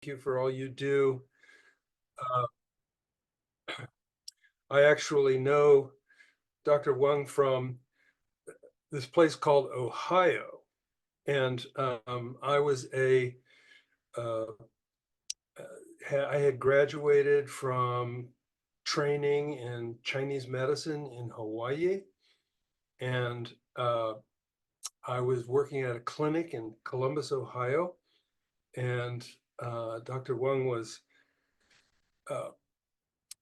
you for all you do. Uh, I actually know Dr. Weng from this place called Ohio, and I was uh, I had graduated from training in Chinese medicine in Hawaii, and I was working at a clinic in Columbus, Ohio, and Dr. Weng was uh,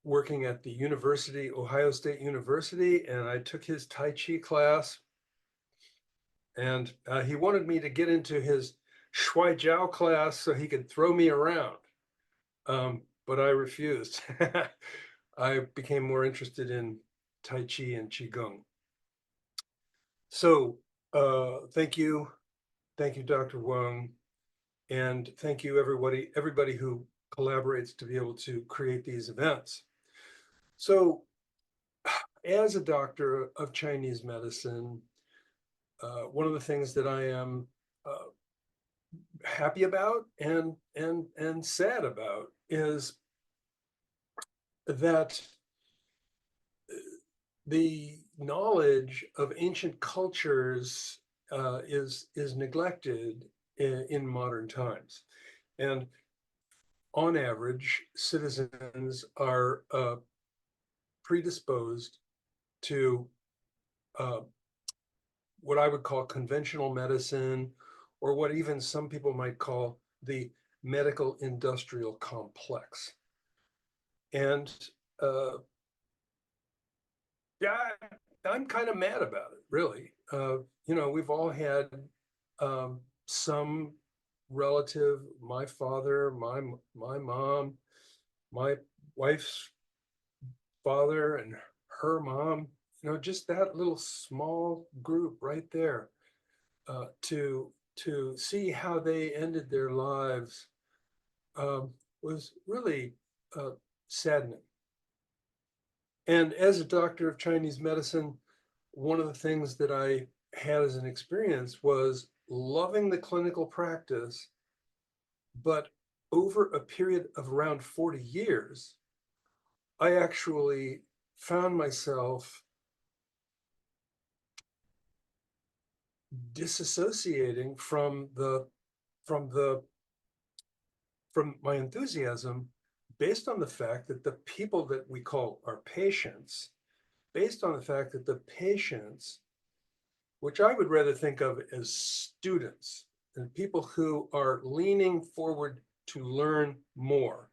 working at the university, Ohio State University, and I took his Tai Chi class. And he wanted me to get into his Shui-Jiao class so he could throw me around. But I refused. I became more interested in Tai Chi and Qigong. So thank you. Thank you, Dr. Wang. And thank you, everybody who collaborates to be able to create these events. So as a doctor of Chinese medicine, one of the things that I am happy about and sad about is that the knowledge of ancient cultures is neglected in modern times, and on average, citizens are predisposed to uh, what I would call conventional medicine, or what even some people might call the medical industrial complex. And uh, yeah, I'm kind of mad about it, really. We've all had some relative, my father, my mom, my wife's father, and her mom. Just that little small group right there. To see how they ended their lives was really uh, saddening. And as a doctor of Chinese medicine, one of the things that I had as an experience was loving the clinical practice, but over a period of around 40 years, I actually found myself disassociating from the from my enthusiasm based on the fact that the people that we call our patients, based on the fact that the patients, which I would rather think of as students and people who are leaning forward to learn more.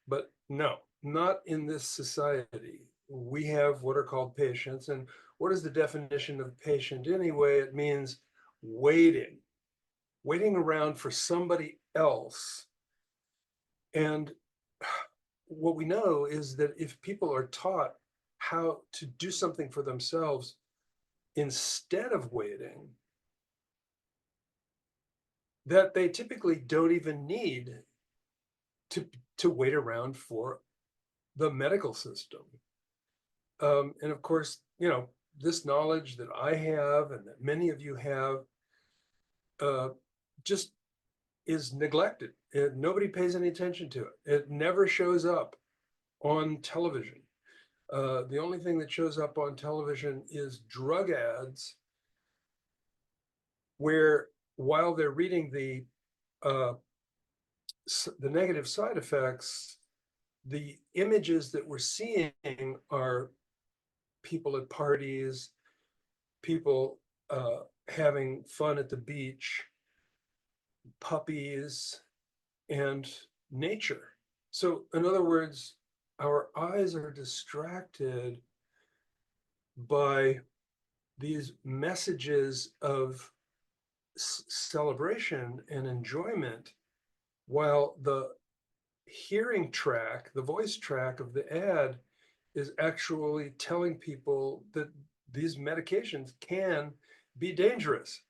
But no, not in this society. We have what are called patients. And what is the definition of patient anyway? It means waiting, waiting around for somebody else. And what we know is that if people are taught how to do something for themselves instead of waiting, that they typically don't even need to to wait around for the medical system. And of course, this knowledge that I have and that many of you have uh, just is neglected. Nobody pays any attention to it. It never shows up on television. The only thing that shows up on television is drug ads, where while they're reading uh, the negative side effects, the images that we're seeing are people at parties, people having fun at the beach, puppies, and nature. So, in other words, our eyes are distracted by these messages of celebration and enjoyment, while the hearing track, the voice track of the ad, is actually telling people that these medications can be dangerous.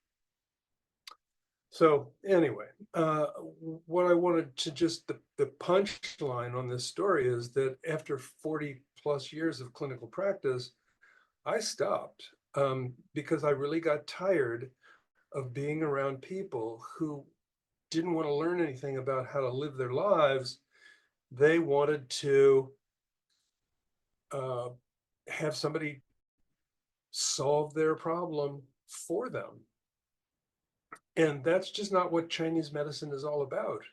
So anyway, what I wanted to just the punchline on this story is that after 40 plus years of clinical practice, I stopped because I really got tired of being around people who didn't want to learn anything about how to live their lives. They wanted to uh, have somebody solve their problem for them. And that's just not what Chinese medicine is all about.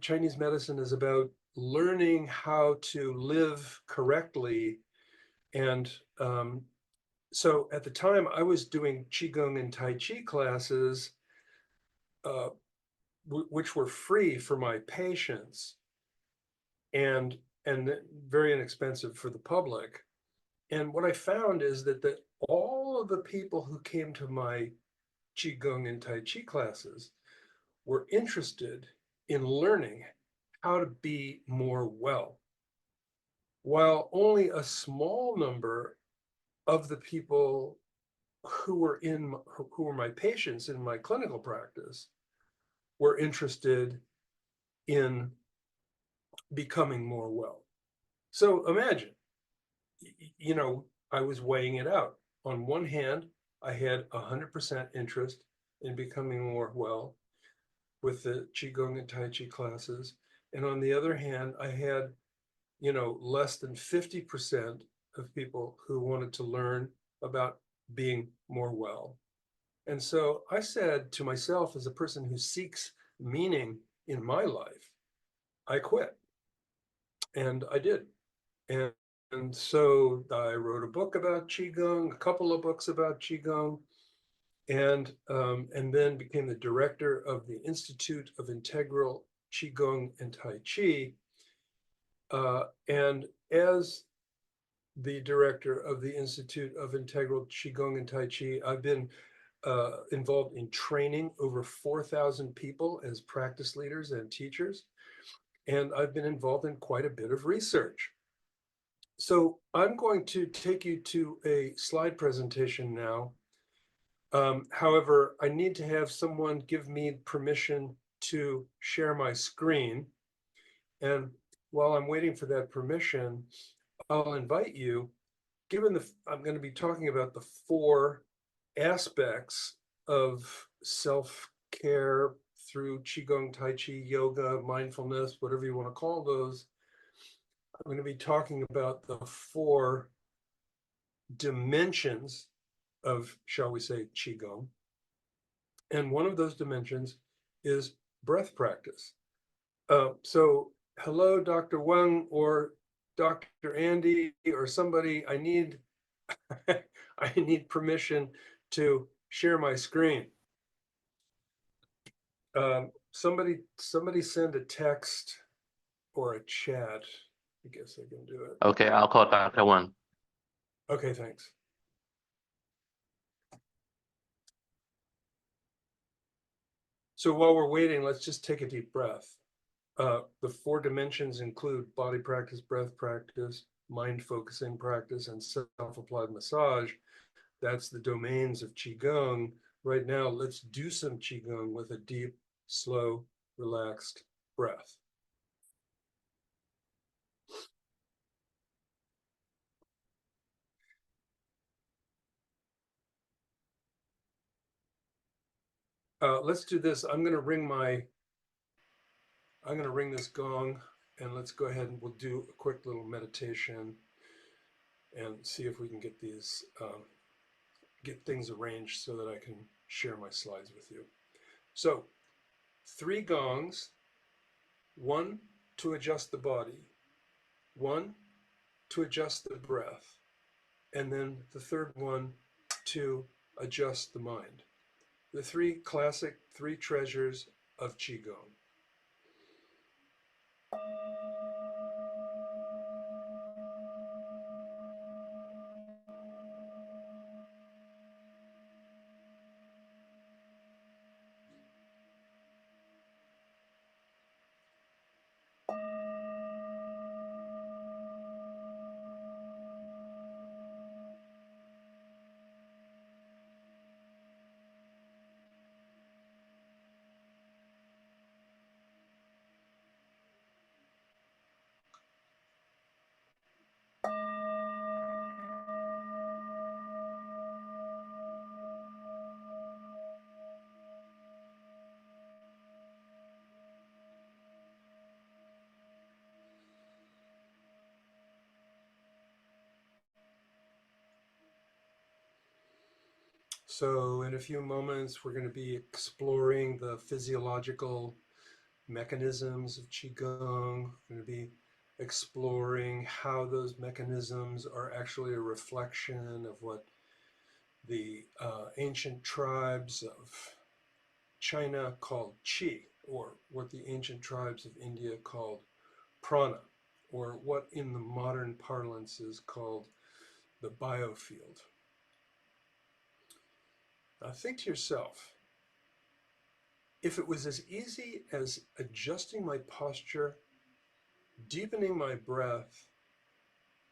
Chinese medicine is about learning how to live correctly. And so at the time, I was doing Qigong and Tai Chi classes, uh, which were free for my patients and very inexpensive for the public. And what I found is that all of the people who came to my Qigong and Tai Chi classes were interested in learning how to be more well, while only a small number of the people who were my patients in my clinical practice were interested in becoming more well. So imagine, I was weighing it out. On one hand, I had 100% interest in becoming more well with the Qigong and Tai Chi classes. And on the other hand, I had, less than 50% of people who wanted to learn about being more well. And so I said to myself, as a person who seeks meaning in my life, I quit. And I did. And, and so I wrote a book about Qigong, a couple of books about Qigong, and then became the director of the Institute of Integral Qigong and Tai Chi. And as the director of the Institute of Integral Qigong and Tai Chi, I've been involved in training over 4,000 people as practice leaders and teachers. And I've been involved in quite a bit of research. So I'm going to take you to a slide presentation now. However, I need to have someone give me permission to share my screen. And while I'm waiting for that permission, I'll invite you, I'm going to be talking about the 4 aspects of self-care through Qigong, Tai Chi, yoga, mindfulness, whatever you want to call those. I'm going to be talking about the 4 dimensions of, shall we say, Qigong. And one of those dimensions is breath practice. So hello, Dr. Weng or Dr. Andy or somebody, I need I need permission to share my screen. Somebody send a text or a chat. I guess I can do it. Okay, I'll call Dr. Weng. Okay, thanks. So while we're waiting, let's just take a deep breath. The 4 dimensions include body practice, breath practice, mind focusing practice, and self-applied massage. That's the domains of Qigong. Right now, let's do some Qigong with a deep, slow, relaxed breath. Let's do this. I'm going to ring this gong, and let's go ahead and we'll do a quick little meditation and see if we can get things arranged so that I can share my slides with you. So 3 gongs, 1 to adjust the body, 1 to adjust the breath, and then the 3rd one to adjust the mind. The 3 classic 3 treasures of Qigong. So in a few moments, we're going to be exploring the physiological mechanisms of Qigong. We're going to be exploring how those mechanisms are actually a reflection of what the ancient tribes of China called Qi, or what the ancient tribes of India called prana, or what in the modern parlance is called the biofield. Now think to yourself, if it was as easy as adjusting my posture, deepening my breath,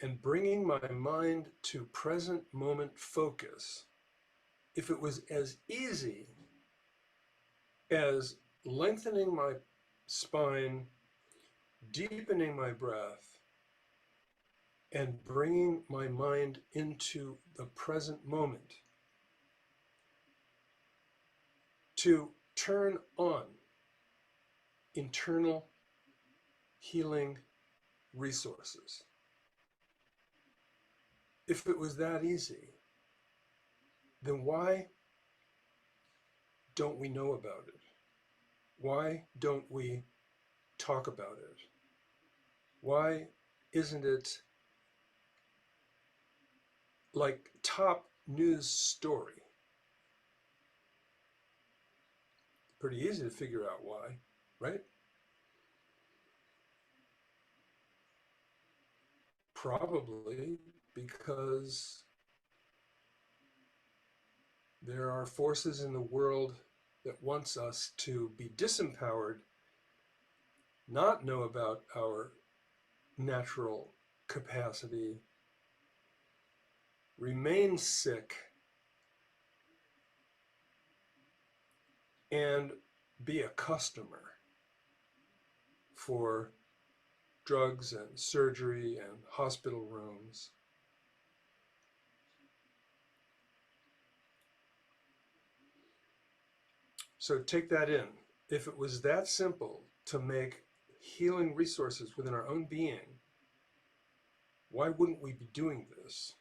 and bringing my mind to present moment focus, if it was as easy as lengthening my spine, deepening my breath, and bringing my mind into the present moment, to turn on internal healing resources. If it was that easy, then why don't we know about it? Why don't we talk about it? Why isn't it like top news story? Pretty easy to figure out why, right? Probably because there are forces in the world that wants us to be disempowered, not know about our natural capacity, remain sick, and be a customer for drugs and surgery and hospital rooms. So take that in. If it was that simple to make healing resources within our own being, why wouldn't we be doing this?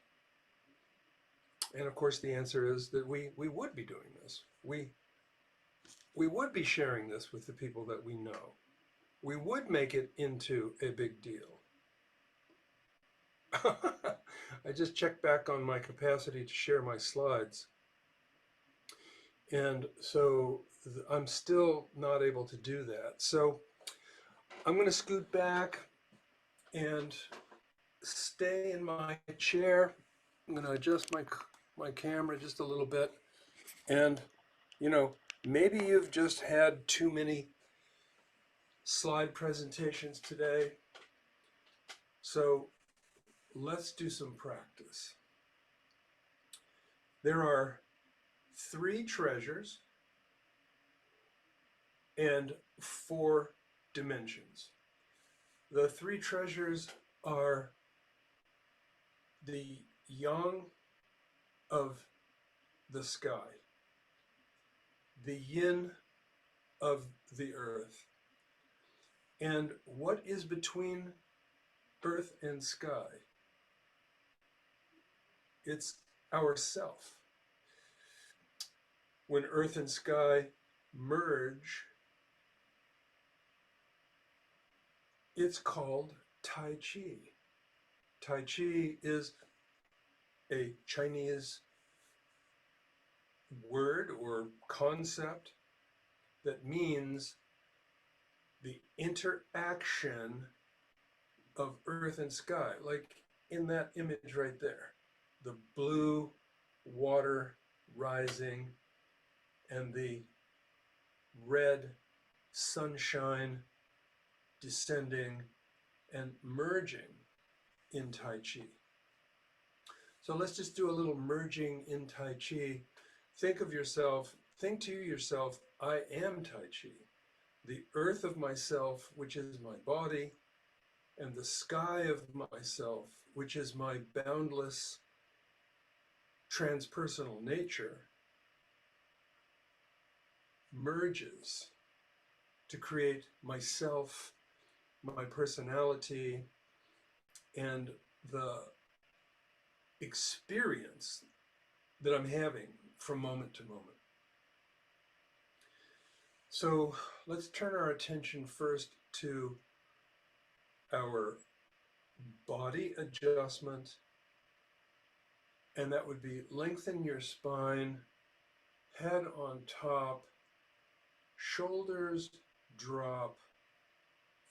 And of course, the answer is that we would be doing this. We would be sharing this with the people that we know. We would make it into a big deal. I just checked back on my capacity to share my slides. And so I'm still not able to do that. So I'm going to scoot back and stay in my chair. I'm going to adjust my camera just a little bit. And, you know, maybe you've just had too many slide presentations today. So let's do some practice. There are 3 treasures and 4 dimensions. The 3 treasures are the yang of the sky, the yin of the earth, and what is between earth and sky? It's our self. When earth and sky merge, it's called Tai Chi. Tai Chi is a Chinese word or concept that means the interaction of earth and sky, like in that image right there, the blue water rising and the red sunshine descending and merging in Tai Chi. So let's just do a little merging in Tai Chi. Think to yourself, I am Tai Chi. The earth of myself, which is my body, and the sky of myself, which is my boundless transpersonal nature, merges to create myself, my personality, and the experience that I'm having from moment to moment. So let's turn our attention first to our body adjustment, and that would be lengthen your spine, head on top, shoulders drop,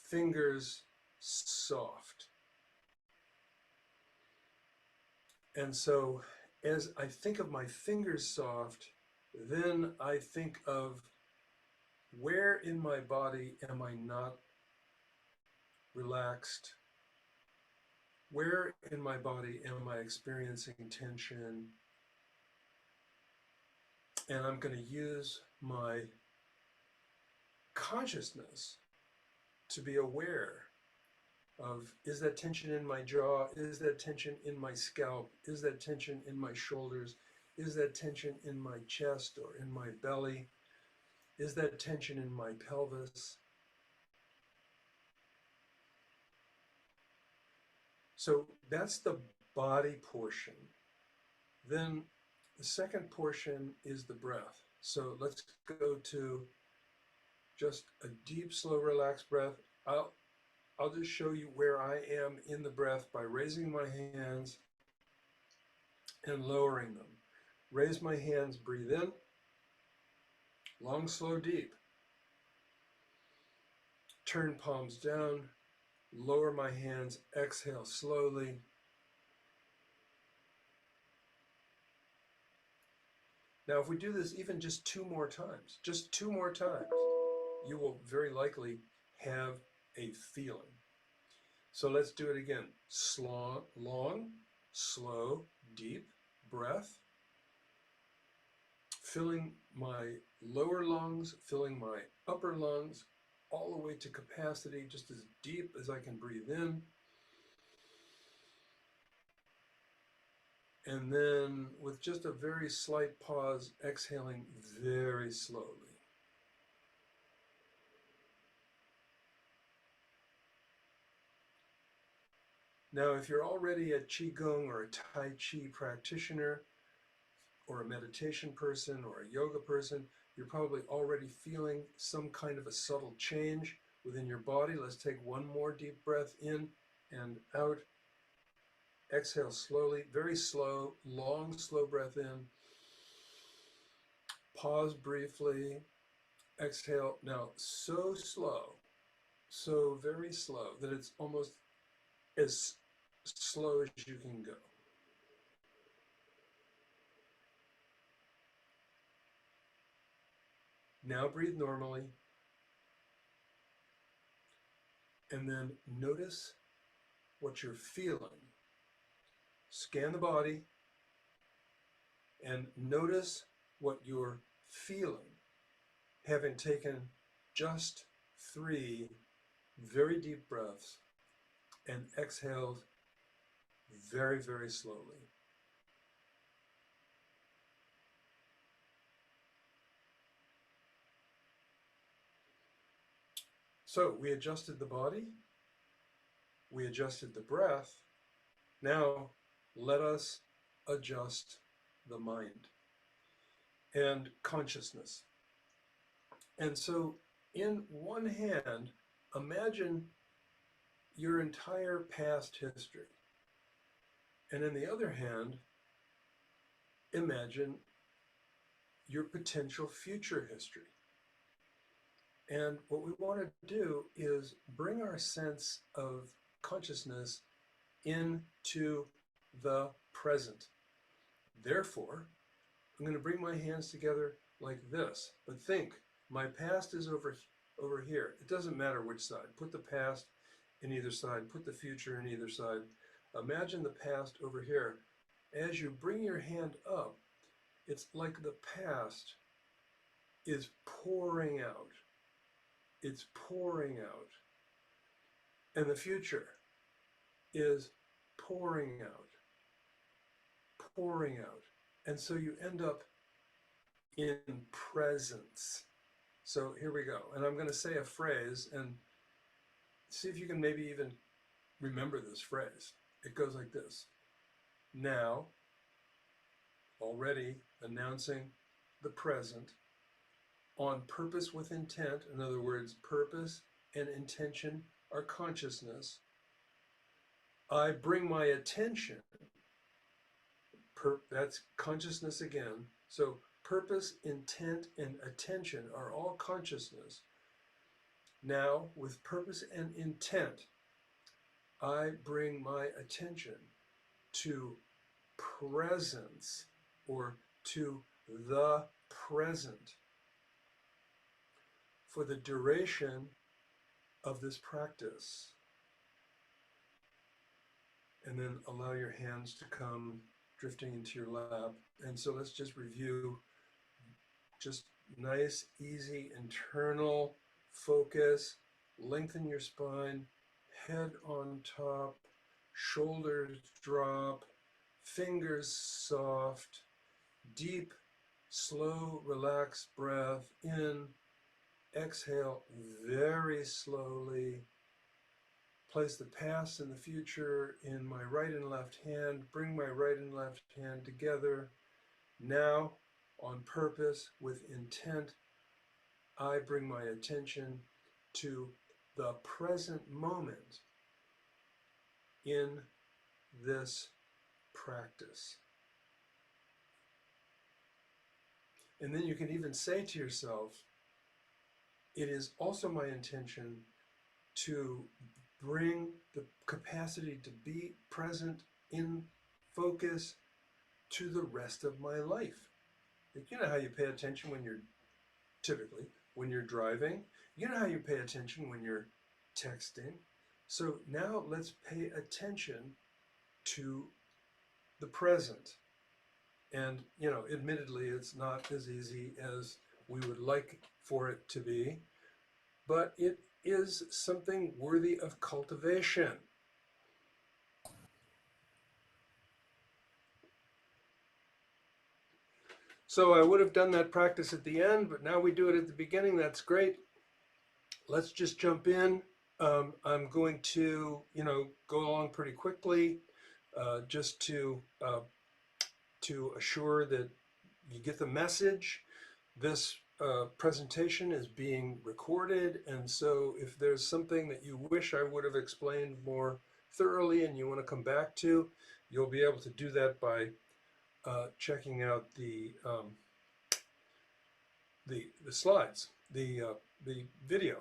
fingers soft. And so as I think of my fingers soft, then I think of where in my body am I not relaxed? Where in my body am I experiencing tension? And I'm going to use my consciousness to be aware of, is that tension in my jaw? Is that tension in my scalp? Is that tension in my shoulders? Is that tension in my chest or in my belly? Is that tension in my pelvis? So that's the body portion. Then the second portion is the breath. So let's go to just a deep, slow, relaxed breath. I'll just show you where I am in the breath by raising my hands and lowering them. Raise my hands, breathe in, long, slow, deep. Turn palms down, lower my hands, exhale slowly. Now, if we do this even just two more times, you will very likely have a feeling. So let's do it again. Long, slow, deep breath. Filling my lower lungs, filling my upper lungs, all the way to capacity, just as deep as I can breathe in. And then with just a very slight pause, exhaling very slowly. Now, if you're already a Qigong or a Tai Chi practitioner, or a meditation person, or a yoga person, you're probably already feeling some kind of a subtle change within your body. Let's take one more deep breath in and out. Exhale slowly, very slow, long, slow breath in. Pause briefly. Exhale. Now, so slow, so very slow that it's almost as slow as you can go. Now breathe normally. And then notice what you're feeling. Scan the body and notice what you're feeling, having taken just 3 very deep breaths and exhaled very, very slowly. So we adjusted the body, we adjusted the breath. Now let us adjust the mind and consciousness. And so in one hand, imagine your entire past history. And in the other hand, imagine your potential future history. And what we want to do is bring our sense of consciousness into the present. Therefore, I'm going to bring my hands together like this. But think, my past is over here. It doesn't matter which side. Put the past in either side. Put the future in either side. Imagine the past over here. As you bring your hand up, it's like the past is pouring out. It's pouring out. And the future is pouring out. Pouring out. And so you end up in presence. So here we go. And I'm going to say a phrase and see if you can maybe even remember this phrase. It goes like this. Now, already announcing the present, on purpose with intent. In other words, purpose and intention are consciousness. I bring my attention, that's consciousness again. So purpose, intent, and attention are all consciousness. Now, with purpose and intent, I bring my attention to presence, or to the present, for the duration of this practice. And then allow your hands to come drifting into your lap. And so let's just review just nice, easy, internal focus. Lengthen your spine, head on top, shoulders drop, fingers soft, deep, slow, relaxed breath in. Exhale very slowly. Place the past and the future in my right and left hand. Bring my right and left hand together. Now, on purpose, with intent, I bring my attention to the present moment in this practice. And then you can even say to yourself, it is also my intention to bring the capacity to be present in focus to the rest of my life. Like, you know how you pay attention when you're, typically, when you're driving. You know how you pay attention when you're texting. So now let's pay attention to the present. And, you know, admittedly, it's not as easy as we would like for it to be, but it is something worthy of cultivation. So I would have done that practice at the end, but now we do it at the beginning. That's great. Let's just jump in. I'm going to, go along pretty quickly, just to assure that you get the message. This presentation is being recorded, and so if there's something that you wish I would have explained more thoroughly and you want to come back to, you'll be able to do that by checking out the slides, the video.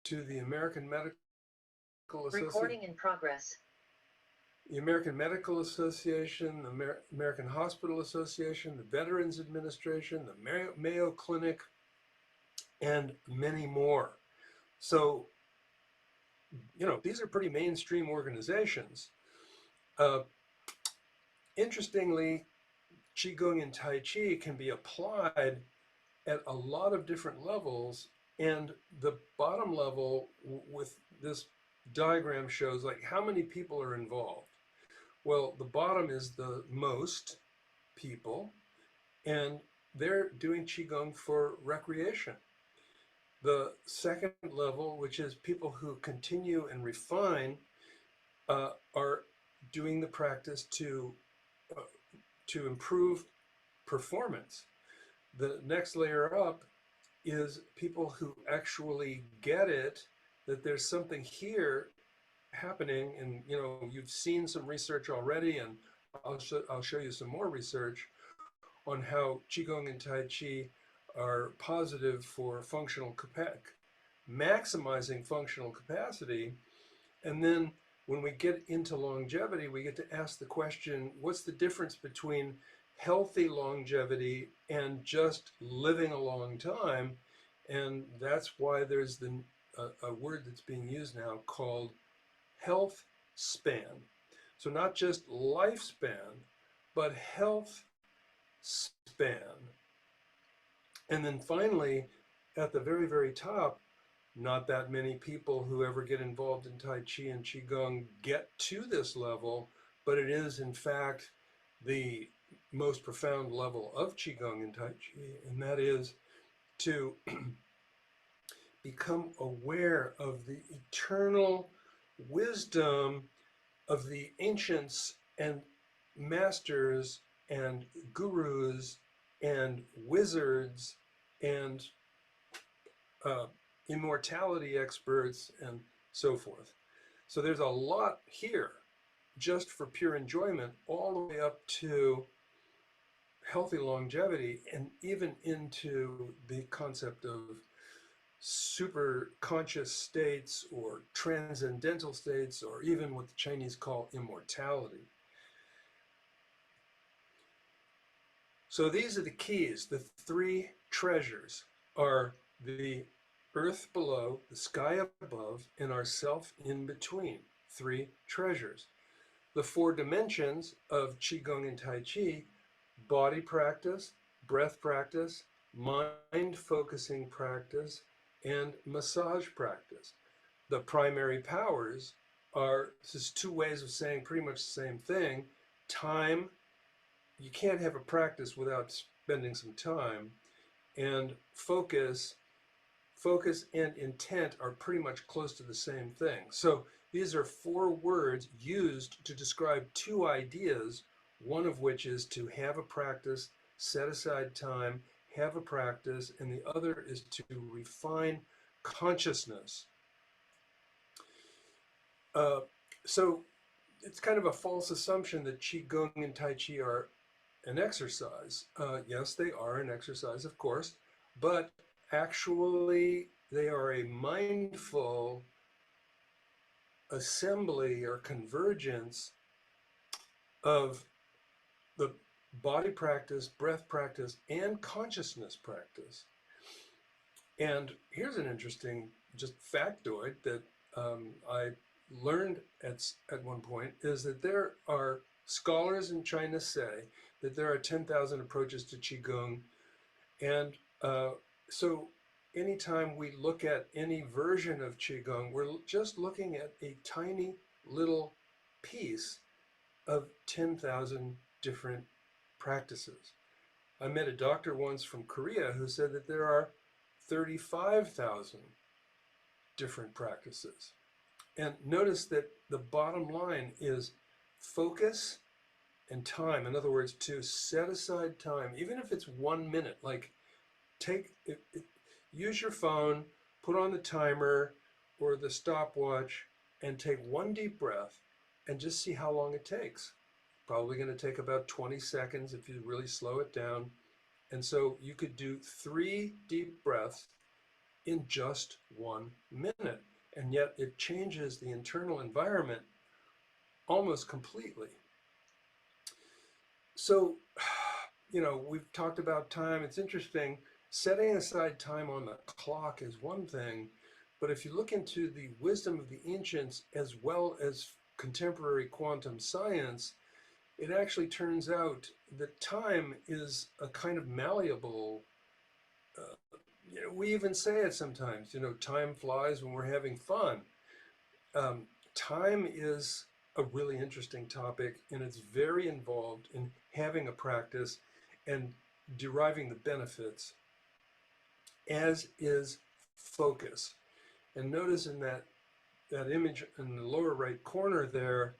To the American Medical Association. Recording in progress. The American Medical Association, the American Hospital Association, the Veterans Administration, the Mayo Clinic, and many more. So, these are pretty mainstream organizations. Interestingly, Qigong and Tai Chi can be applied at a lot of different levels, and the bottom level with this diagram shows like how many people are involved. Well, the bottom is the most people, and they're doing Qigong for recreation. The second level, which is people who continue and refine, are doing the practice to improve performance. The next layer up is people who actually get it, that there's something here happening, and you've seen some research already, and I'll show you some more research on how Qigong and Tai Chi are positive for maximizing functional capacity. And then when we get into longevity, we get to ask the question, what's the difference between healthy longevity and just living a long time? And that's why there's a word that's being used now called health span. So not just lifespan, but health span. And then finally, at the very, very top, not that many people who ever get involved in Tai Chi and Qigong get to this level, but it is in fact the most profound level of Qigong and Tai Chi, and that is to become aware of the eternal wisdom of the ancients and masters and gurus and wizards and uh, immortality experts and so forth. So there's a lot here just for pure enjoyment, all the way up to healthy longevity and even into the concept of super conscious states or transcendental states, or even what the Chinese call immortality. So these are the keys. The three treasures are the earth below, the sky above, and our self in between. Three treasures. The four dimensions of Qigong and Tai Chi: body practice, breath practice, mind focusing practice, and massage practice. The primary powers are just two ways of saying pretty much the same thing. Time, you can't have a practice without spending some time, and focus and intent are pretty much close to the same thing. So these are four words used to describe two ideas, one of which is to have a practice, set aside time, have a practice, and the other is to refine consciousness. So it's kind of a false assumption that Qigong and Tai Chi are an exercise. Yes, they are an exercise, of course, but actually they are a mindful assembly or convergence of the body practice, breath practice, and consciousness practice. And here's an interesting just factoid that I learned at one point, is that there are scholars in China say that there are 10,000 approaches to Qigong. And so anytime we look at any version of Qigong, we're just looking at a tiny little piece of 10,000 different practices. I met a doctor once from Korea who said that there are 35,000 different practices. And notice that the bottom line is focus and time. In other words, to set aside time, even if it's 1 minute, like use your phone, put on the timer or the stopwatch, and take one deep breath and just see how long it takes. Probably going to take about 20 seconds if you really slow it down. And so you could do 3 deep breaths in just 1 minute. And yet it changes the internal environment almost completely. So, we've talked about time. It's interesting. Setting aside time on the clock is one thing, but if you look into the wisdom of the ancients as well as contemporary quantum science, it actually turns out that time is a kind of malleable. We even say it sometimes, time flies when we're having fun. Time is a really interesting topic, and it's very involved in having a practice and deriving the benefits, as is focus. And notice in that image in the lower right corner there,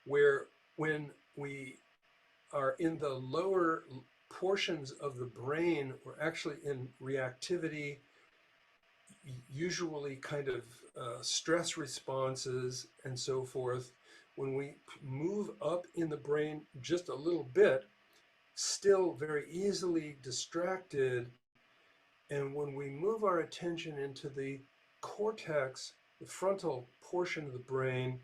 where when we are in the lower portions of the brain, we're actually in reactivity, usually kind of stress responses and so forth. When we move up in the brain just a little bit, still very easily distracted. And when we move our attention into the cortex, the frontal portion of the brain,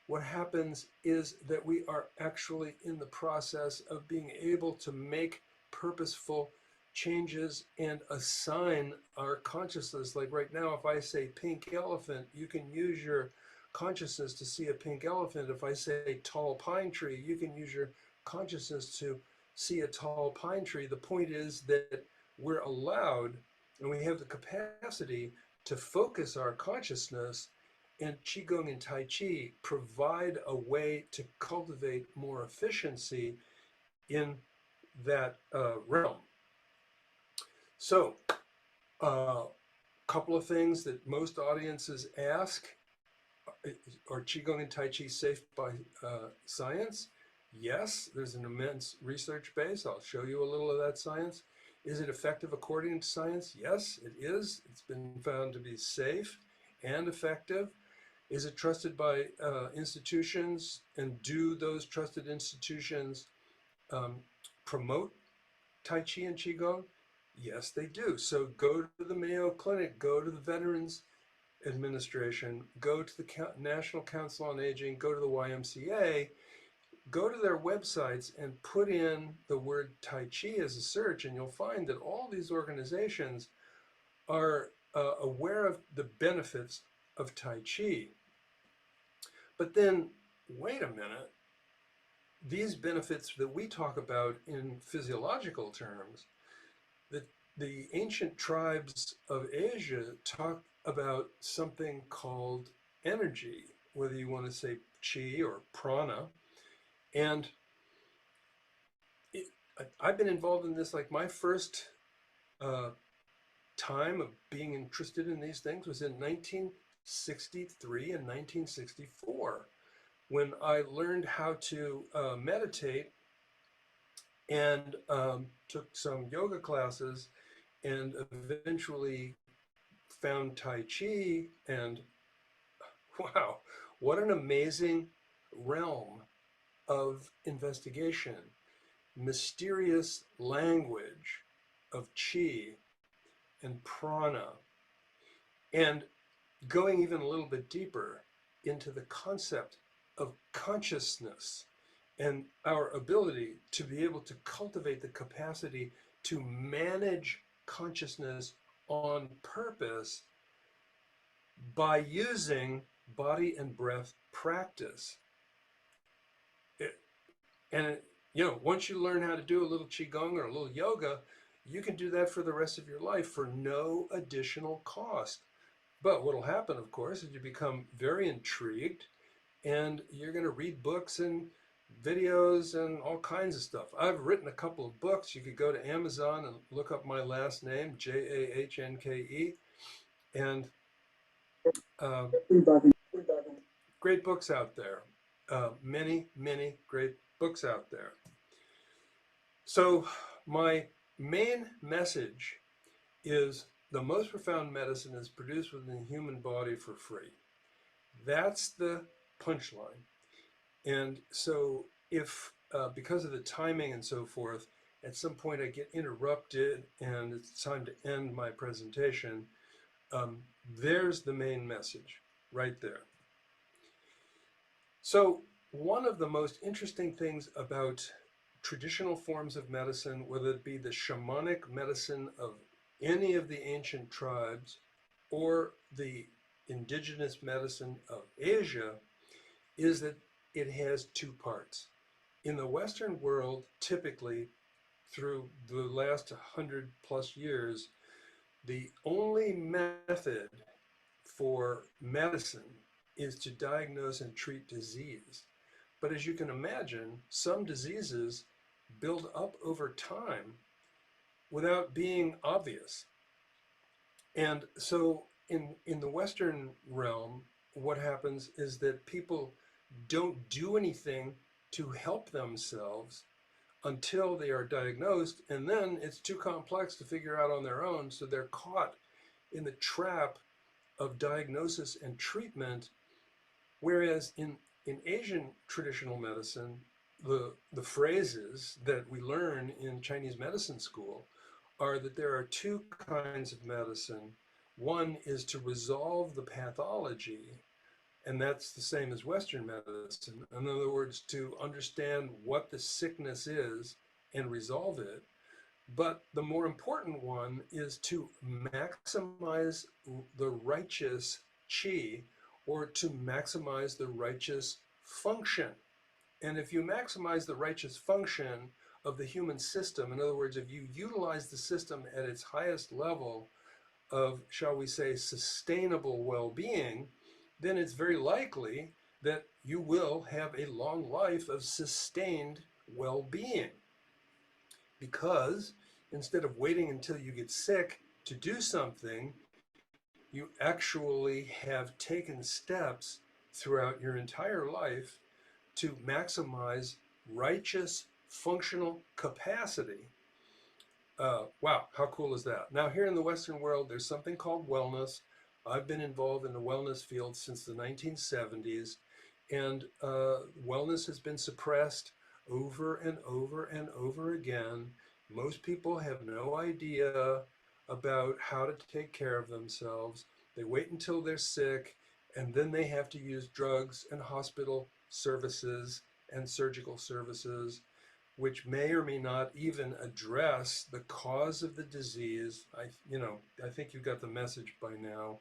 what happens is that we are actually in the process of being able to make purposeful changes and assign our consciousness. Like right now, if I say pink elephant, you can use your consciousness to see a pink elephant. If I say tall pine tree, you can use your consciousness to see a tall pine tree. The point is that we're allowed and we have the capacity to focus our consciousness, and Qigong and Tai Chi provide a way to cultivate more efficiency in that realm. So, a couple of things that most audiences ask: are Qigong and Tai Chi safe by science? Yes, there's an immense research base. I'll show you a little of that science. Is it effective according to science? Yes, it is. It's been found to be safe and effective. Is it trusted by institutions? And do those trusted institutions um, promote Tai Chi and Qigong? Yes, they do. So go to the Mayo Clinic, go to the Veterans Administration, go to the National Council on Aging, go to the YMCA, go to their websites and put in the word Tai Chi as a search, and you'll find that all these organizations are aware of the benefits of Tai Chi. But then, wait a minute, these benefits that we talk about in physiological terms, the ancient tribes of Asia talk about something called energy, whether you want to say chi or prana. And it, I've been involved in this, like my first uh, time of being interested in these things was in 1963 and 1964, when I learned how to meditate and took some yoga classes and eventually found Tai Chi. And wow, what an amazing realm of investigation. Mysterious language of Chi and prana, and going even a little bit deeper into the concept of consciousness and our ability to be able to cultivate the capacity to manage consciousness on purpose by using body and breath practice. And once you learn how to do a little qigong or a little yoga, you can do that for the rest of your life for no additional cost. But what will happen, of course, is you become very intrigued, and you're going to read books and videos and all kinds of stuff. I've written a couple of books. You could go to Amazon and look up my last name, Jahnke, and uh, great books out there. Many, many great books out there. So my main message is the most profound medicine is produced within the human body for free. That's the punchline. And so if, because of the timing and so forth, at some point I get interrupted and it's time to end my presentation, there's the main message right there. So one of the most interesting things about traditional forms of medicine, whether it be the shamanic medicine of any of the ancient tribes or the indigenous medicine of Asia, is that it has two parts. In the Western world, typically through the last 100+ years, the only method for medicine is to diagnose and treat disease. But as you can imagine, some diseases build up over time without being obvious. And so in the Western realm, what happens is that people don't do anything to help themselves until they are diagnosed, and then it's too complex to figure out on their own, so they're caught in the trap of diagnosis and treatment. Whereas in Asian traditional medicine, the phrases that we learn in Chinese medicine school are that there are two kinds of medicine. One is to resolve the pathology, and that's the same as Western medicine. In other words, to understand what the sickness is and resolve it. But the more important one is to maximize the righteous chi, or to maximize the righteous function. And if you maximize the righteous function of the human system, in other words, if you utilize the system at its highest level of, shall we say, sustainable well-being, then it's very likely that you will have a long life of sustained well-being. Because instead of waiting until you get sick to do something, you actually have taken steps throughout your entire life to maximize righteous functional capacity. Wow, how cool is that? Now, here in the Western world, there's something called wellness. I've been involved in the wellness field since the 1970s, and wellness has been suppressed over and over and over again. Most people have no idea about how to take care of themselves. They wait until they're sick, and then they have to use drugs and hospital services and surgical services, which may or may not even address the cause of the disease. I think you got the message by now.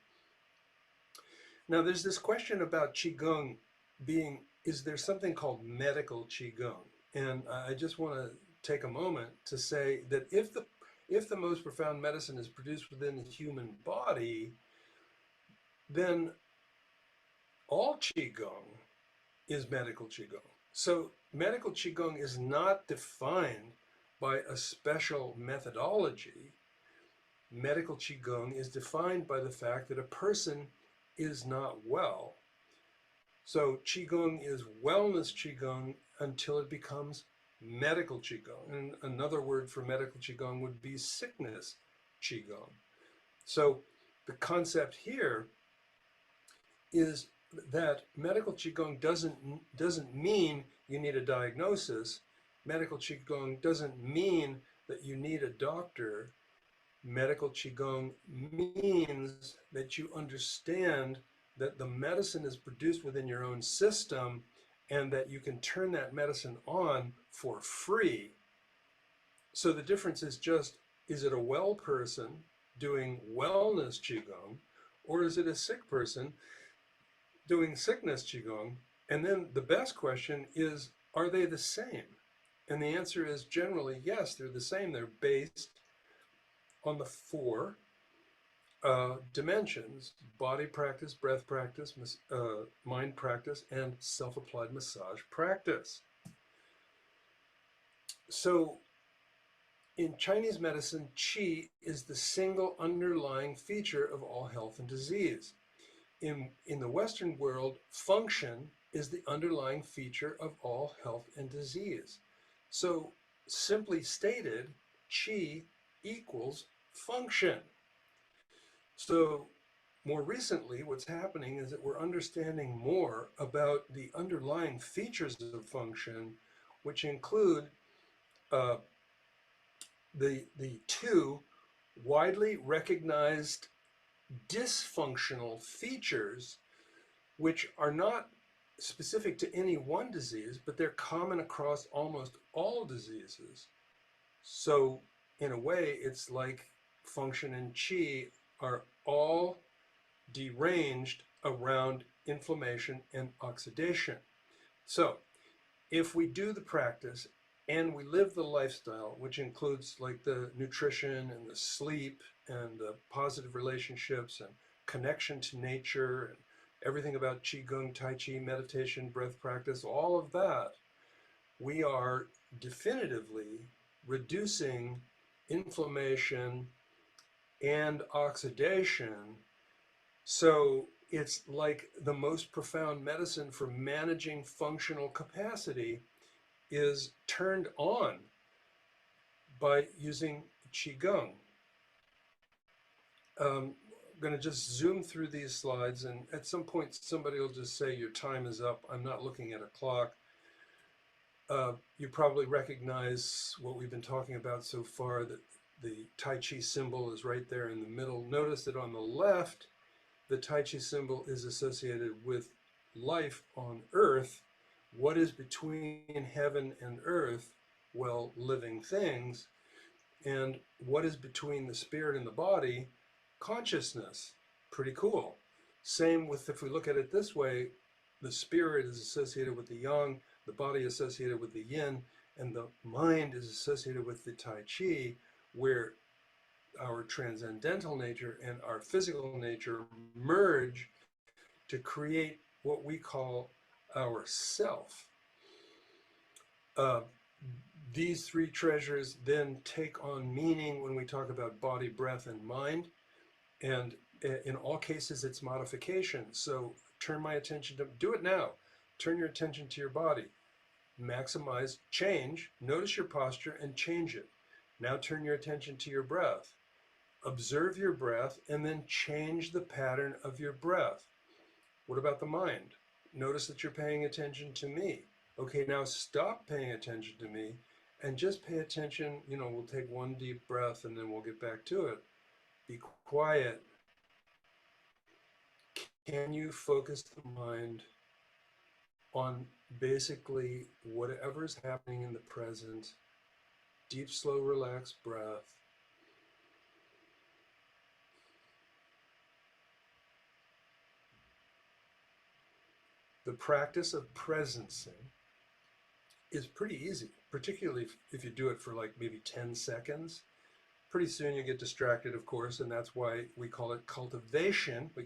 Now, there's this question about Qigong being, is there something called medical Qigong? And I just want to take a moment to say that if the most profound medicine is produced within the human body, then all Qigong is medical Qigong. So medical Qigong is not defined by a special methodology. Medical Qigong is defined by the fact that a person is not well. So Qigong is wellness Qigong until it becomes medical Qigong. And another word for medical Qigong would be sickness Qigong. So the concept here is that medical Qigong doesn't mean you need a diagnosis. Medical Qigong doesn't mean that you need a doctor. Medical Qigong means that you understand that the medicine is produced within your own system and that you can turn that medicine on for free. So the difference is just, is it a well person doing wellness Qigong, or is it a sick person doing sickness Qigong? And then the best question is, are they the same? And the answer is generally yes, they're the same. They're based on the four dimensions: body practice, breath practice, mind practice, and self-applied massage practice. So in Chinese medicine, qi is the single underlying feature of all health and disease. In the Western world, function is the underlying feature of all health and disease. So simply stated, qi equals function. So more recently, what's happening is that we're understanding more about the underlying features of function, which include the two widely recognized dysfunctional features, which are not specific to any one disease, but they're common across almost all diseases. So in a way, it's like function and qi are all deranged around inflammation and oxidation. So if we do the practice and we live the lifestyle, which includes like the nutrition and the sleep and the positive relationships and connection to nature and everything about Qigong, Tai Chi, meditation, breath practice, all of that, we are definitively reducing inflammation and oxidation. So it's like the most profound medicine for managing functional capacity is turned on by using Qigong. I'm going to just zoom through these slides, and at some point somebody will just say your time is up. I'm not looking at a clock. You probably recognize what we've been talking about so far, that the Tai Chi symbol is right there in the middle. Notice that on the left, the Tai Chi symbol is associated with life on earth. What is between heaven and earth? Well, living things. And what is between the spirit and the body? Consciousness. Pretty cool. Same with, if we look at it this way, the spirit is associated with the yang, the body associated with the yin, And the mind is associated with the Tai Chi, where our transcendental nature and our physical nature merge to create what we call our self. Uh, these three treasures then take on meaning when we talk about body, breath, and mind. And in all cases, it's modification. So turn my attention to, do it now. Turn your attention to your body. Maximize change. Notice your posture and change it. Now turn your attention to your breath. Observe your breath and then change the pattern of your breath. What about the mind? Notice that you're paying attention to me. Okay, now stop paying attention to me and just pay attention. We'll take one deep breath and then we'll get back to it. Be quiet. Can you focus the mind on basically whatever's happening in the present? Deep, slow, relaxed breath. The practice of presencing is pretty easy, particularly if you do it for like maybe 10 seconds. Pretty soon you get distracted, of course, and that's why we call it cultivation. We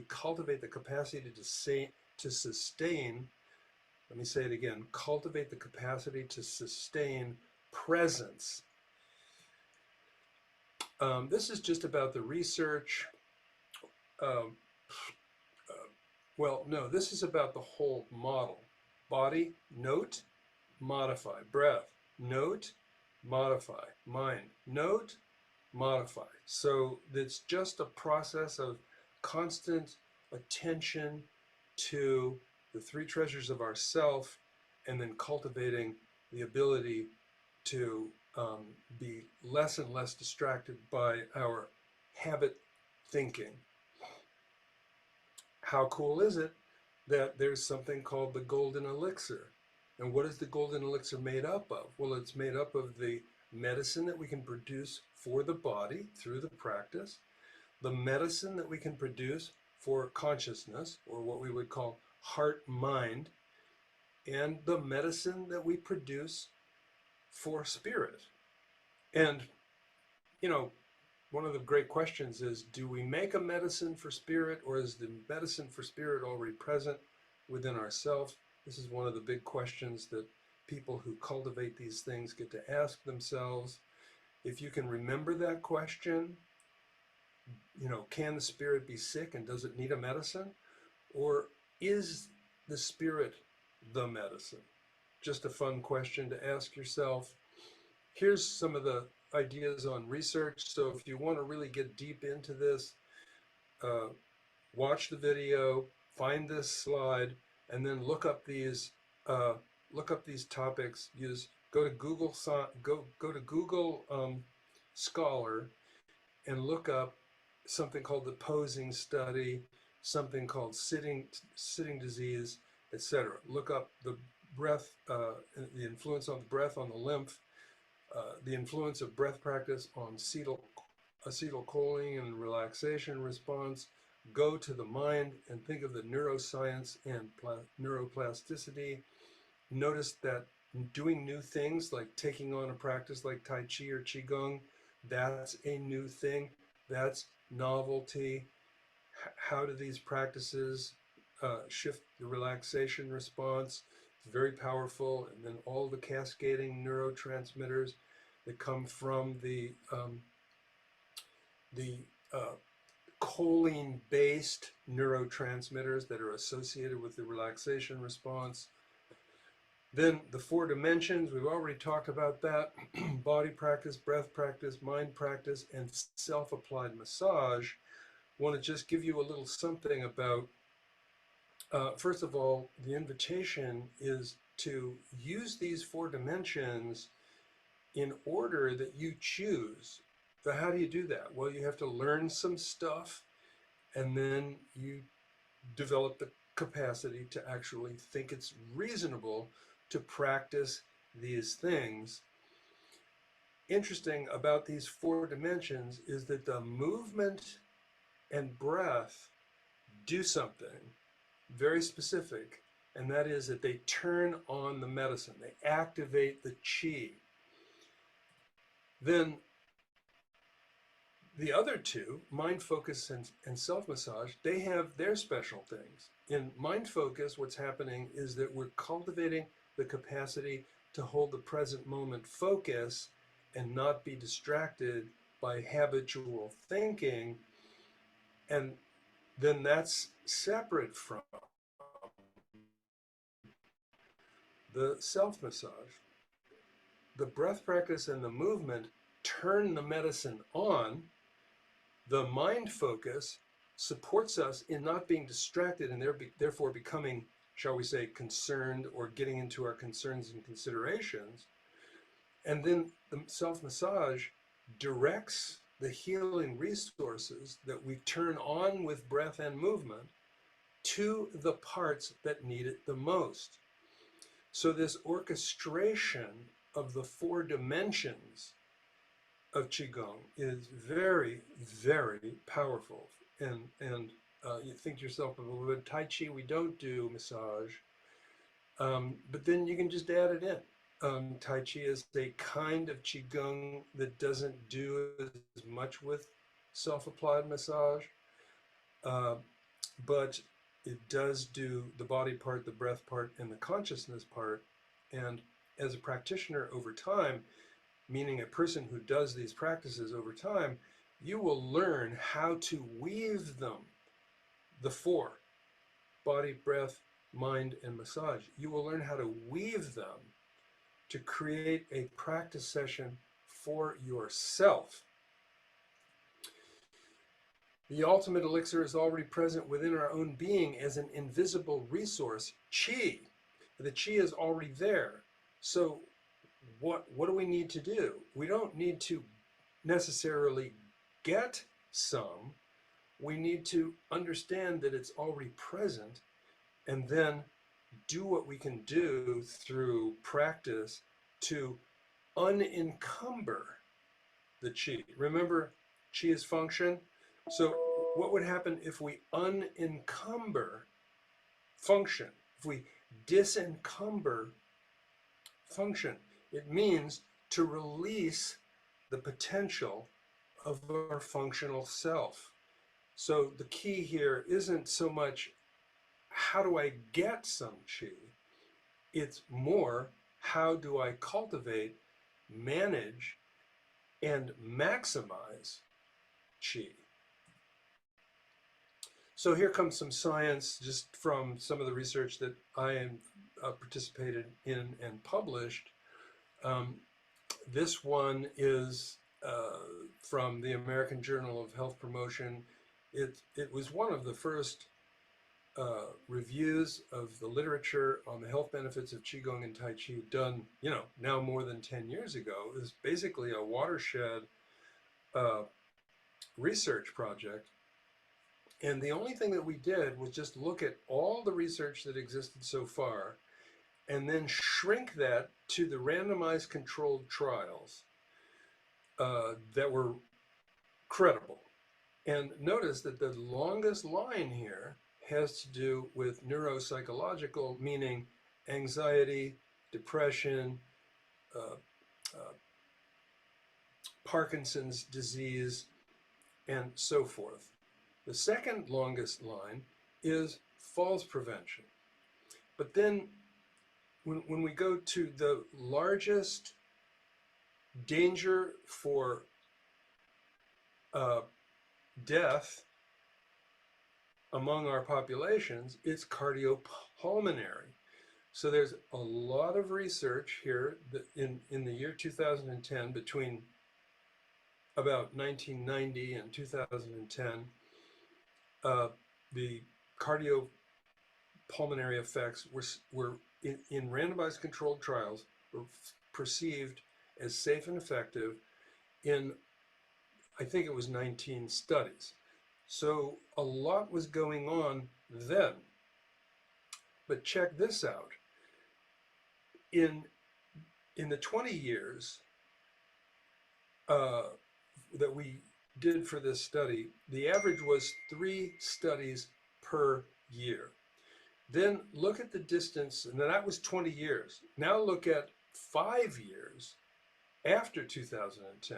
cultivate the capacity to sustain. Let me say it again, cultivate the capacity to sustain presence. This is just about the research. Um, well, no, this is about the whole model. Body, note, modify. Breath, note, modify. Mind, note, modify. So it's just a process of constant attention to the three treasures of ourself, and then cultivating the ability to be less and less distracted by our habit thinking. How cool is it that there's something called the golden elixir? And what is the golden elixir made up of? Well, it's made up of the medicine that we can produce for the body through the practice, the medicine that we can produce for consciousness, or what we would call heart-mind, and the medicine that we produce for spirit. And, one of the great questions is, do we make a medicine for spirit, or is the medicine for spirit already present within ourselves? This is one of the big questions that people who cultivate these things get to ask themselves. If you can remember that question, can the spirit be sick and does it need a medicine? Or is the spirit the medicine? Just a fun question to ask yourself. Here's some of the ideas on research. So if you want to really get deep into this, watch the video, find this slide, and then look up these topics. Go to Google Scholar and look up something called the posing study, something called sitting disease, etc. Look up the breath, the influence on the breath on the lymph, the influence of breath practice on acetylcholine and relaxation response. Go to the mind and think of the neuroscience and neuroplasticity. Notice that doing new things, like taking on a practice like Tai Chi or Qigong, that's a new thing. That's novelty. How do these practices shift the relaxation response? It's very powerful. And then all the cascading neurotransmitters that come from the choline-based neurotransmitters that are associated with the relaxation response. Then the four dimensions, we've already talked about that. Body practice, breath practice, mind practice, and self-applied massage. I want to just give you a little something about, first of all, the invitation is to use these four dimensions in order that you choose. So how do you do that? Well, you have to learn some stuff, and then you develop the capacity to actually think it's reasonable to practice these things. Interesting about these four dimensions is that the movement and breath do something very specific. and that is that they turn on the medicine, they activate the Chi. Then the other two, mind focus and self massage, they have their special things. In mind focus, what's happening is that we're cultivating the capacity to hold the present moment focus and not be distracted by habitual thinking. And then that's separate from the self massage. The breath practice and the movement turn the medicine on. The mind focus supports us in not being distracted and therefore becoming, shall we say, concerned or getting into our concerns and considerations. And then the self massage directs the healing resources that we turn on with breath and movement to the parts that need it the most. So this orchestration of the four dimensions of Qigong is very, very powerful. And you think to yourself, well, with Tai Chi, we don't do massage. But then you can just add it in. Tai Chi is a kind of Qigong that doesn't do as much with self-applied massage, but it does do the body part, the breath part, and the consciousness part. And as a practitioner over time, meaning a person who does these practices over time, you will learn how to weave them, the four, body, breath, mind, and massage. You will learn how to weave them to create a practice session for yourself. The ultimate elixir is already present within our own being as an invisible resource, Qi. The Qi is already there. So what do we need to do? We don't need to necessarily get some. We need to understand that it's already present and then do what we can do through practice to unencumber the Qi. Remember, Qi is function. So what would happen if we unencumber function? If we disencumber function, it means to release the potential of our functional self. So the key here isn't so much how do I get some Qi, it's more how do I cultivate, manage, and maximize Qi. So here comes some science just from some of the research that I participated in and published. This one is from the American Journal of Health Promotion. It was one of the first reviews of the literature on the health benefits of Qigong and Tai Chi done, now more than 10 years ago. It was basically a watershed research project. And the only thing that we did was just look at all the research that existed so far and then shrink that to the randomized controlled trials that were credible. And notice that the longest line here has to do with neuropsychological, meaning anxiety, depression, Parkinson's disease, and so forth. The second longest line is falls prevention. But then when we go to the largest danger for death among our populations, it's cardiopulmonary. So there's a lot of research here that in the year 2010, between about 1990 and 2010, the cardiopulmonary effects were in randomized controlled trials were perceived as safe and effective in, I think it was 19 studies. So a lot was going on then. But check this out. In the 20 years that we did for this study, the average was 3 studies per year. Then look at the distance, and that was 20 years. Now look at 5 years after 2010.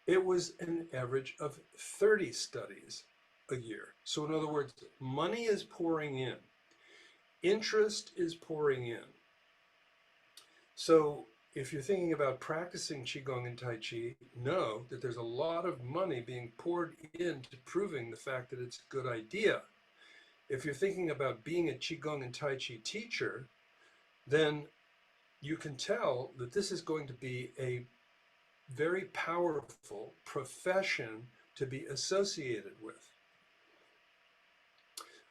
It was an average of 30 studies a year. So in other words, money is pouring in, interest is pouring in. So if you're thinking about practicing Qigong and Tai Chi, know that there's a lot of money being poured into proving the fact that it's a good idea. If you're thinking about being a Qigong and Tai Chi teacher, then you can tell that this is going to be a very powerful profession to be associated with.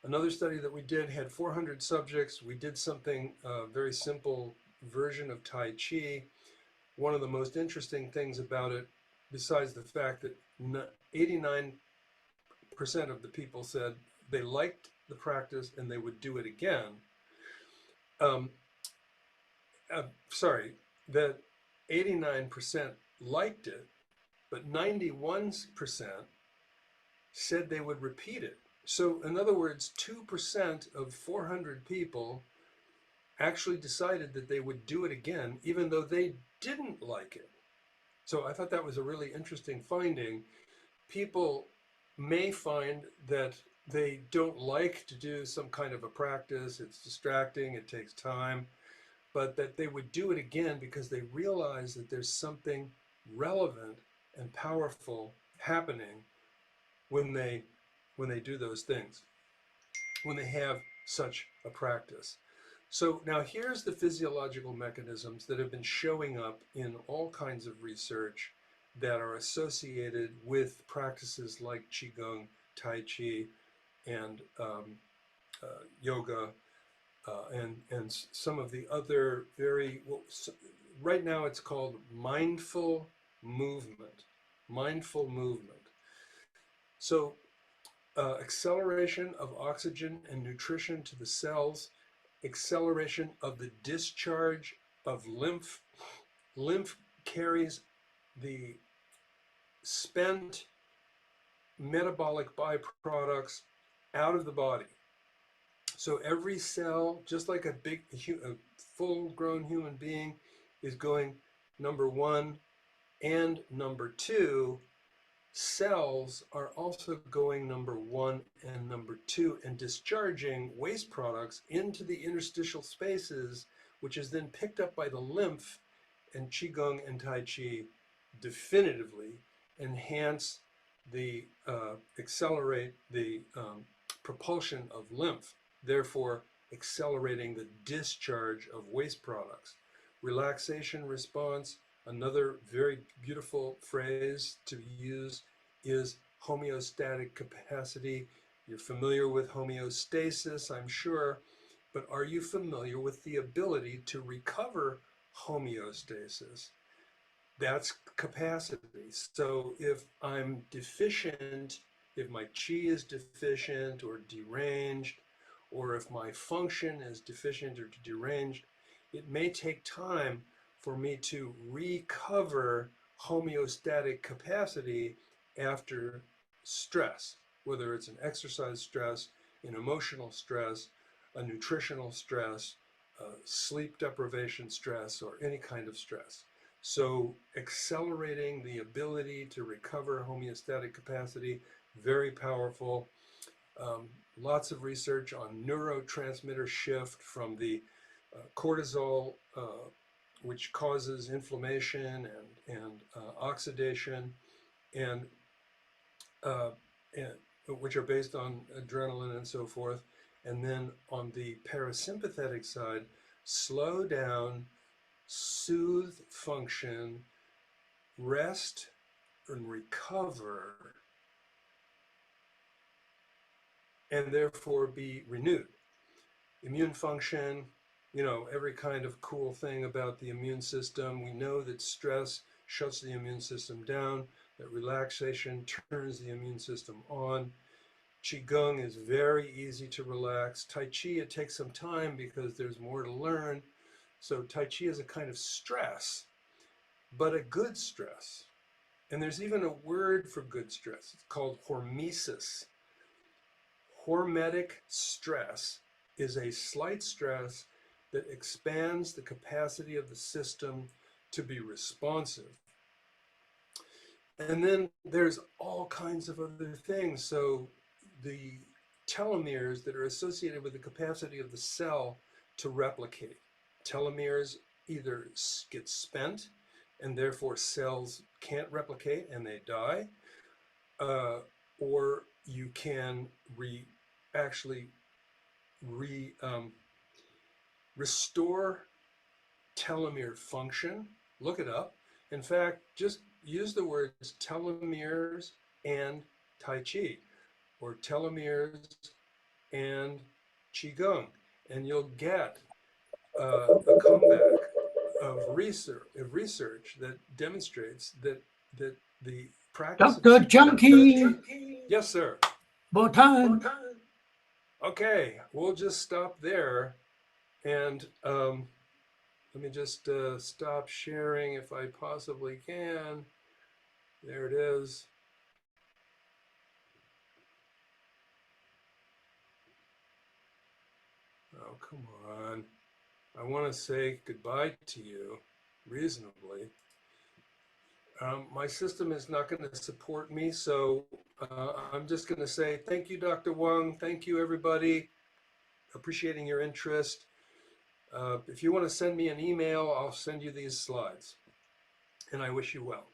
Another study that we did had 400 subjects. We did something, very simple version of Tai Chi. One of the most interesting things about it, besides the fact that 89% of the people said they liked the practice and they would do it again. Sorry, that 89% liked it, but 91% said they would repeat it. So in other words, 2% of 400 people actually decided that they would do it again, even though they didn't like it. So I thought that was a really interesting finding. People may find that they don't like to do some kind of a practice, it's distracting, it takes time, but that they would do it again because they realize that there's something relevant and powerful happening when they do those things, when they have such a practice. So now here's the physiological mechanisms that have been showing up in all kinds of research that are associated with practices like Qigong, Tai Chi, and yoga, and some of the other very, right now it's called mindful movement. Mindful movement. So acceleration of oxygen and nutrition to the cells, acceleration of the discharge of lymph. Lymph carries the spent metabolic byproducts out of the body. So every cell, just like a full-grown human being, is going number one and number two. Cells are also going number one and number two and discharging waste products into the interstitial spaces, which is then picked up by the lymph, and Qigong and Tai Chi definitively enhance the, accelerate the propulsion of lymph, therefore accelerating the discharge of waste products. Relaxation response, another very beautiful phrase to use is homeostatic capacity. You're familiar with homeostasis, I'm sure, but are you familiar with the ability to recover homeostasis? That's capacity. So if I'm deficient, if my chi is deficient or deranged, or if my function is deficient or deranged, it may take time for me to recover homeostatic capacity after stress, whether it's an exercise stress, an emotional stress, a nutritional stress, sleep deprivation stress, or any kind of stress. So accelerating the ability to recover homeostatic capacity, very powerful. Lots of research on neurotransmitter shift from the cortisol, which causes inflammation and oxidation, and, and which are based on adrenaline and so forth. And then on the parasympathetic side, slow down, soothe function, rest and recover, and therefore be renewed. Immune function, every kind of cool thing about the immune system. We know that stress shuts the immune system down, that relaxation turns the immune system on. Qigong is very easy to relax. Tai Chi, it takes some time because there's more to learn. So Tai Chi is a kind of stress, but a good stress. And there's even a word for good stress. It's called hormesis. hormetic stress is a slight stress that expands the capacity of the system to be responsive. And then there's all kinds of other things. So the telomeres that are associated with the capacity of the cell to replicate. Telomeres either get spent and therefore cells can't replicate and they die, or you can actually restore telomere function. Look it up. In fact, just use the words telomeres and Tai Chi, or telomeres and Qigong, and you'll get a comeback of research that demonstrates that the practice Dr. of Junkie, yes, sir. Botan. Okay, we'll just stop there, and let me just stop sharing if I possibly can. There it is. Oh, come on. I want to say goodbye to you reasonably. My system is not going to support me, so I'm just going to say thank you, Dr. Weng. Thank you, everybody. Appreciating your interest. If you want to send me an email, I'll send you these slides. And I wish you well.